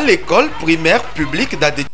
l'école primaire publique d'Adéticope.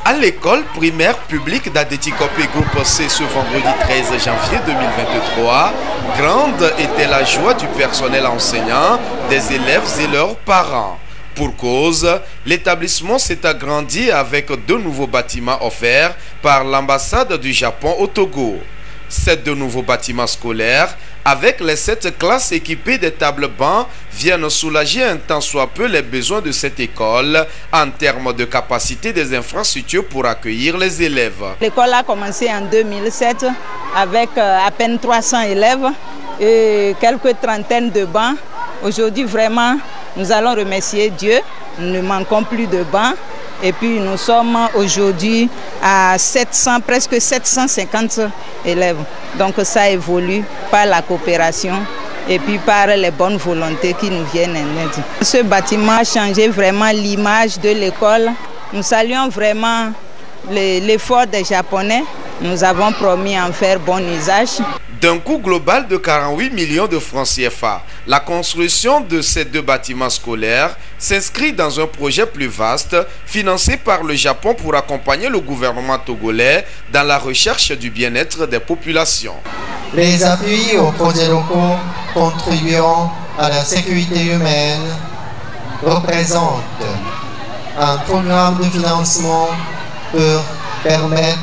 À l'école primaire publique d'Adéticope Groupe C ce vendredi 13 janvier 2023, grande était la joie du personnel enseignant, des élèves et leurs parents. Pour cause, l'établissement s'est agrandi avec 2 nouveaux bâtiments offerts par l'ambassade du Japon au Togo. Ces 2 nouveaux bâtiments scolaires, avec les 7 classes équipées de tables bancs, viennent soulager un tant soit peu les besoins de cette école en termes de capacité des infrastructures pour accueillir les élèves. L'école a commencé en 2007 avec à peine 300 élèves et quelques trentaines de bancs. Aujourd'hui, vraiment, nous allons remercier Dieu. Nous ne manquons plus de bancs. Et puis nous sommes aujourd'hui à 700, presque 750 élèves. Donc ça évolue par la coopération et puis par les bonnes volontés qui nous viennent en aide. Ce bâtiment a changé vraiment l'image de l'école. Nous saluons vraiment l'effort des Japonais. Nous avons promis en faire bon usage. D'un coût global de 48 millions de francs CFA, la construction de ces 2 bâtiments scolaires s'inscrit dans un projet plus vaste financé par le Japon pour accompagner le gouvernement togolais dans la recherche du bien-être des populations. Les appuis aux projets locaux contribuant à la sécurité humaine représentent un programme de financement pour permettre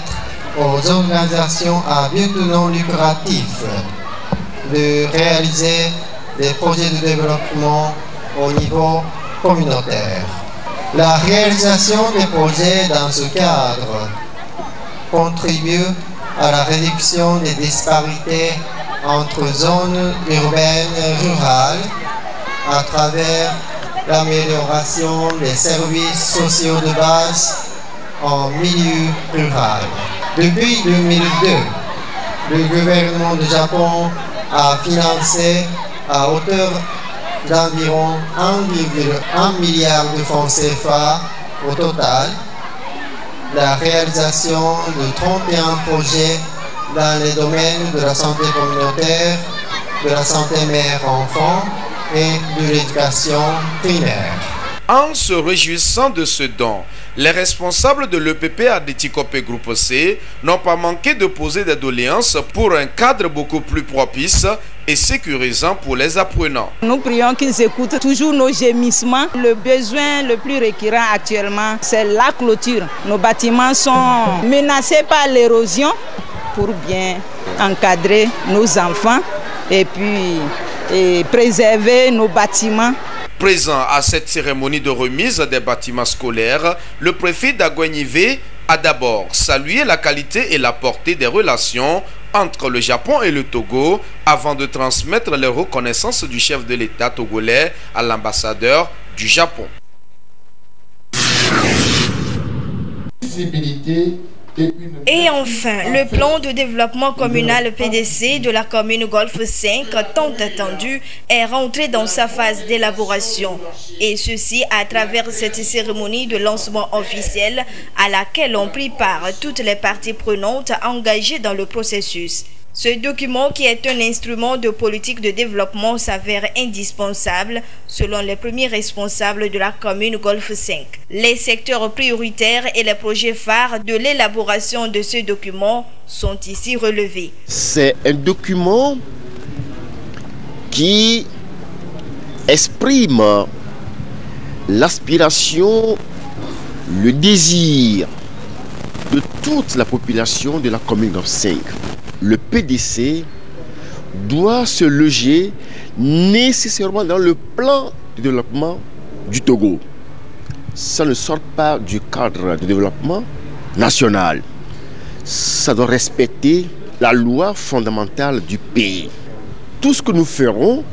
aux organisations à but non lucratif de réaliser des projets de développement au niveau communautaire. La réalisation des projets dans ce cadre contribue à la réduction des disparités entre zones urbaines et rurales à travers l'amélioration des services sociaux de base en milieu rural. Depuis 2002, le gouvernement du Japon a financé à hauteur d'environ 1,1 milliard de francs CFA au total la réalisation de 31 projets dans les domaines de la santé communautaire, de la santé mère-enfant et de l'éducation primaire. En se réjouissant de ce don, les responsables de l'EPP Adéticope Groupe C n'ont pas manqué de poser des doléances pour un cadre beaucoup plus propice et sécurisant pour les apprenants. Nous prions qu'ils écoutent toujours nos gémissements. Le besoin le plus récurrent actuellement, c'est la clôture. Nos bâtiments sont menacés par l'érosion pour bien encadrer nos enfants et puis préserver nos bâtiments. Présent à cette cérémonie de remise des bâtiments scolaires, le préfet d'Aguanivé a d'abord salué la qualité et la portée des relations entre le Japon et le Togo avant de transmettre les reconnaissances du chef de l'État togolais à l'ambassadeur du Japon. Et enfin, le plan de développement communal PDC de la commune Golfe 5, tant attendu, est rentré dans sa phase d'élaboration. Et ceci à travers cette cérémonie de lancement officiel à laquelle ont pris part toutes les parties prenantes engagées dans le processus. Ce document, qui est un instrument de politique de développement, s'avère indispensable selon les premiers responsables de la commune Golfe 5. Les secteurs prioritaires et les projets phares de l'élaboration de ce document sont ici relevés. C'est un document qui exprime l'aspiration, le désir de toute la population de la commune Golfe 5. Le PDC doit se loger nécessairement dans le plan de développement du Togo. Ça ne sort pas du cadre de développement national. Ça doit respecter la loi fondamentale du pays. Tout ce que nous ferons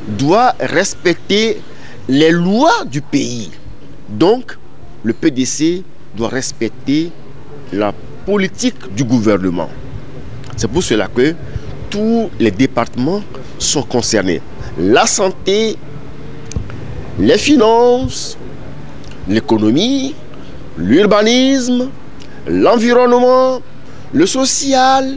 doit respecter les lois du pays. Donc, le PDC doit respecter la politique du gouvernement. C'est pour cela que tous les départements sont concernés. La santé, les finances, l'économie, l'urbanisme, l'environnement, le social,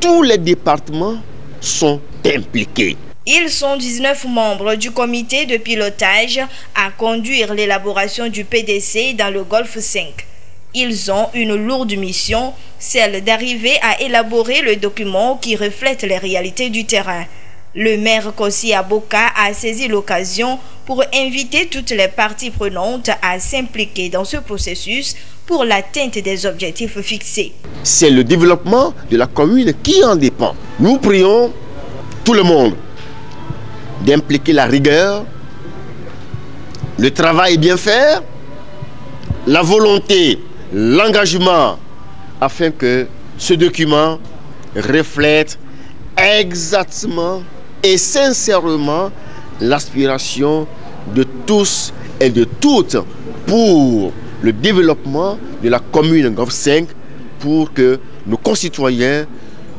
tous les départements sont impliqués. Ils sont 19 membres du comité de pilotage à conduire l'élaboration du PDC dans le Golfe 5. Ils ont une lourde mission, celle d'arriver à élaborer le document qui reflète les réalités du terrain. Le maire Kossi Aboka a saisi l'occasion pour inviter toutes les parties prenantes à s'impliquer dans ce processus pour l'atteinte des objectifs fixés. C'est le développement de la commune qui en dépend. Nous prions tout le monde d'impliquer la rigueur, le travail bien faire, la volonté, l'engagement, afin que ce document reflète exactement et sincèrement l'aspiration de tous et de toutes pour le développement de la commune Golfe 5, pour que nos concitoyens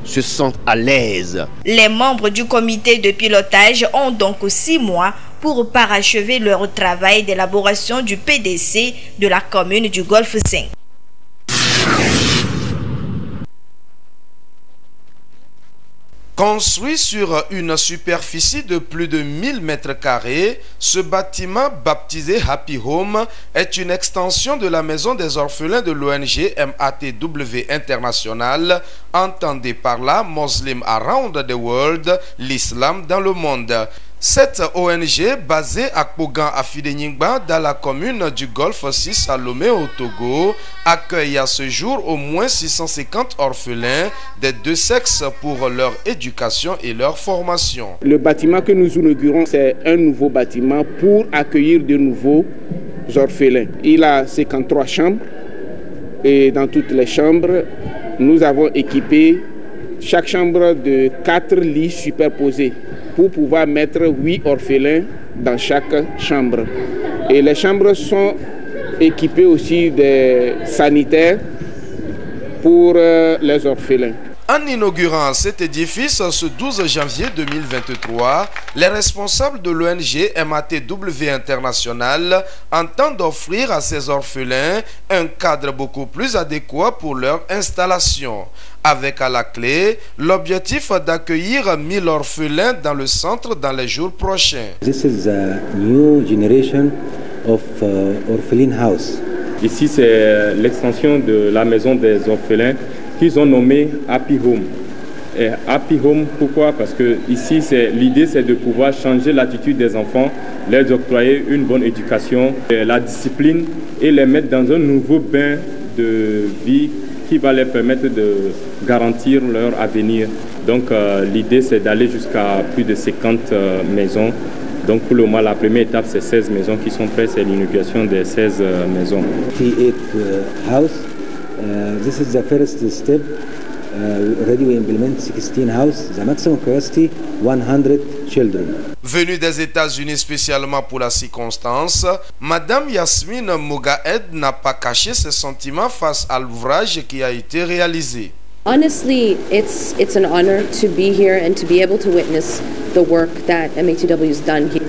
se sentent à l'aise. Les membres du comité de pilotage ont donc 6 mois pour parachever leur travail d'élaboration du PDC de la commune du Golfe 5. Construit sur une superficie de plus de 1000 mètres carrés, ce bâtiment baptisé Happy Home est une extension de la maison des orphelins de l'ONG MATW International, entendez par là Muslim Around the World, l'islam dans le monde. Cette ONG, basée à Kogan à Fidenyingba, dans la commune du Golfe 6 à Lomé au Togo, accueille à ce jour au moins 650 orphelins des deux sexes pour leur éducation et leur formation. Le bâtiment que nous inaugurons, c'est un nouveau bâtiment pour accueillir de nouveaux orphelins. Il a 53 chambres et dans toutes les chambres, nous avons équipé chaque chambre de 4 lits superposés pour pouvoir mettre 8 orphelins dans chaque chambre. Et les chambres sont équipées aussi des sanitaires pour les orphelins. En inaugurant cet édifice ce 12 janvier 2023, les responsables de l'ONG MATW International entendent offrir à ces orphelins un cadre beaucoup plus adéquat pour leur installation. Avec à la clé l'objectif d'accueillir 1000 orphelins dans le centre dans les jours prochains. This is a new generation of orphan house. Ici, c'est l'extension de la maison des orphelins qu'ils ont nommé Happy Home. Et Happy Home, pourquoi? Parce que ici, l'idée, c'est de pouvoir changer l'attitude des enfants, leur octroyer une bonne éducation, la discipline et les mettre dans un nouveau bain de vie qui va leur permettre de garantir leur avenir. Donc l'idée, c'est d'aller jusqu'à plus de 50 maisons. Donc pour le moment, la première étape, c'est 16 maisons qui sont prêtes, c'est l'inauguration des 16 maisons. 38 house. This is the first step. Already we implement 16 houses. The maximum capacity 100 children. Venue des États-Unis spécialement pour la circonstance, Madame Yasmine Mogaed n'a pas caché ses sentiments face à l'ouvrage qui a été réalisé. Honestly, it's an honor to be here and to be able to witness the work that MATW has done here.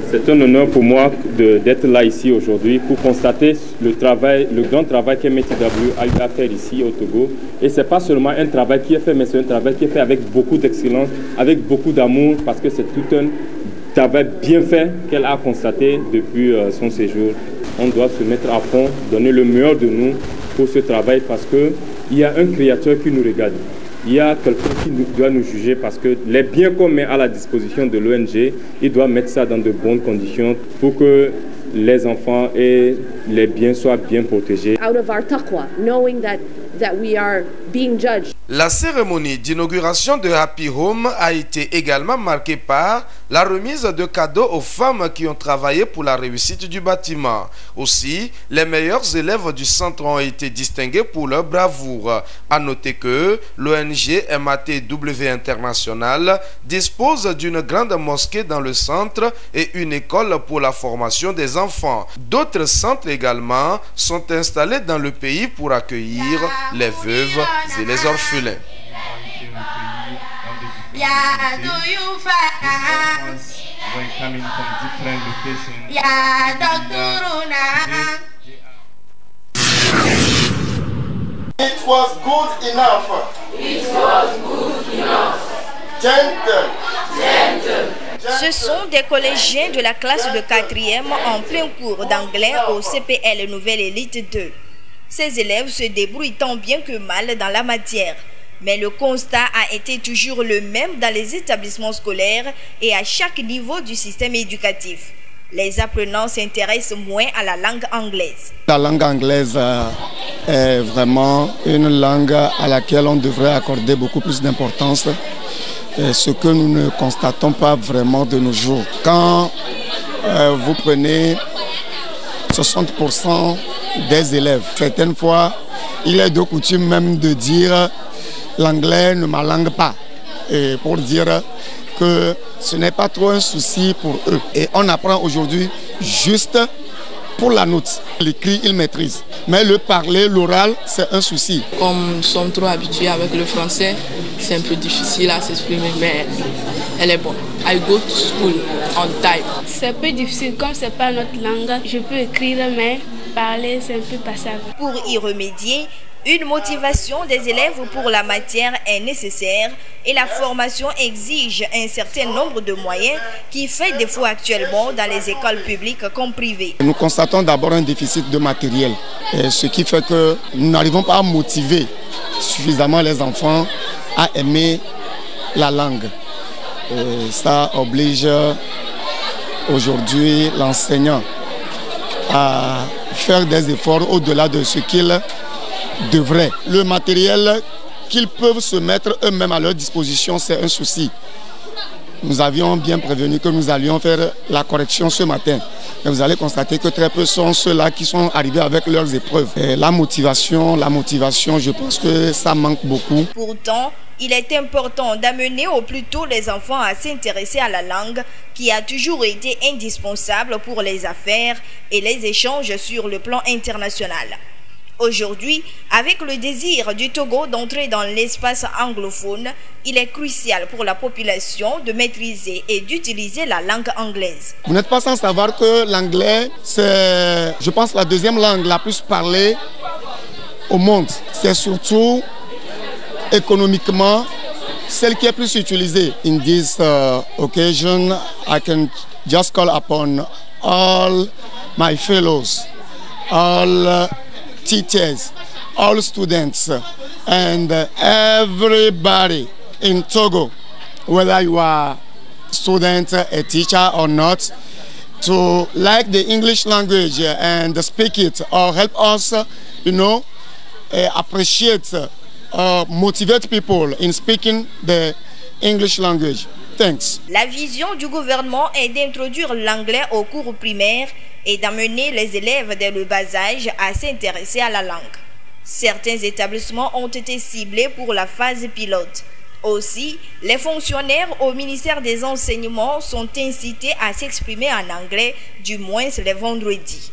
C'est un honneur pour moi d'être là ici aujourd'hui pour constater le grand travail que MATW a eu à faire ici au Togo. Et ce n'est pas seulement un travail qui est fait, mais c'est un travail qui est fait avec beaucoup d'excellence, avec beaucoup d'amour, parce que c'est tout un travail bien fait qu'elle a constaté depuis son séjour. On doit se mettre à fond, donner le meilleur de nous pour ce travail, parce qu'il y a un créateur qui nous regarde. Il y a quelqu'un qui doit nous juger, parce que les biens qu'on met à la disposition de l'ONG, il doit mettre ça dans de bonnes conditions pour que les enfants et les biens soient bien protégés. Out of our taqwa, knowing that we are being judged. La cérémonie d'inauguration de Happy Home a été également marquée par la remise de cadeaux aux femmes qui ont travaillé pour la réussite du bâtiment. Aussi, les meilleurs élèves du centre ont été distingués pour leur bravoure. À noter que l'ONG MATW International dispose d'une grande mosquée dans le centre et une école pour la formation des enfants. D'autres centres également sont installés dans le pays pour accueillir les veuves et les orphelins. Yeah, do you find? When coming from different locations. Yeah, Dr. Runa. It was good enough. It was good enough. Gentle. Gentle. Ce sont des collégiens de la classe de 4e en plein cours d'anglais au CPL Nouvelle Élite 2. Ces élèves se débrouillent tant bien que mal dans la matière. Mais le constat a été toujours le même dans les établissements scolaires et à chaque niveau du système éducatif. Les apprenants s'intéressent moins à la langue anglaise. La langue anglaise est vraiment une langue à laquelle on devrait accorder beaucoup plus d'importance. Ce que nous ne constatons pas vraiment de nos jours. Quand vous prenez 60% des élèves, certaines fois, il est de coutume même de dire l'anglais ne ma langue pas. Et pour dire que ce n'est pas trop un souci pour eux. Et on apprend aujourd'hui juste pour la note. L'écrit, ils maîtrisent. Mais le parler, l'oral, c'est un souci. Comme nous sommes trop habitués avec le français, c'est un peu difficile à s'exprimer, mais elle est bonne. I go to school on time. C'est un peu difficile, comme c'est pas notre langue. Je peux écrire, mais parler, c'est un peu passable. Pour y remédier, une motivation des élèves pour la matière est nécessaire et la formation exige un certain nombre de moyens qui fait défaut actuellement dans les écoles publiques comme privées. Nous constatons d'abord un déficit de matériel, ce qui fait que nous n'arrivons pas à motiver suffisamment les enfants à aimer la langue. Et ça oblige aujourd'hui l'enseignant à faire des efforts au-delà de ce qu'il devrait. Le matériel qu'ils peuvent se mettre eux-mêmes à leur disposition, c'est un souci. Nous avions bien prévenu que nous allions faire la correction ce matin. Et vous allez constater que très peu sont ceux-là qui sont arrivés avec leurs épreuves. Et la motivation, je pense que ça manque beaucoup. Pourtant, il est important d'amener au plus tôt les enfants à s'intéresser à la langue qui a toujours été indispensable pour les affaires et les échanges sur le plan international. Aujourd'hui, avec le désir du Togo d'entrer dans l'espace anglophone, il est crucial pour la population de maîtriser et d'utiliser la langue anglaise. Vous n'êtes pas sans savoir que l'anglais, c'est, je pense, la deuxième langue la plus parlée au monde. C'est surtout économiquement celle qui est plus utilisée. In this occasion, I can just call upon all my fellows, all teachers, all students, and everybody in Togo, whether you are a student, a teacher or not, to like the English language and speak it or help us, appreciate, motivate people in speaking the English language. Thanks. La vision du gouvernement est d'introduire l'anglais au cours primaire et d'amener les élèves dès le bas âge à s'intéresser à la langue. Certains établissements ont été ciblés pour la phase pilote. Aussi, les fonctionnaires au ministère des Enseignements sont incités à s'exprimer en anglais, du moins les vendredis.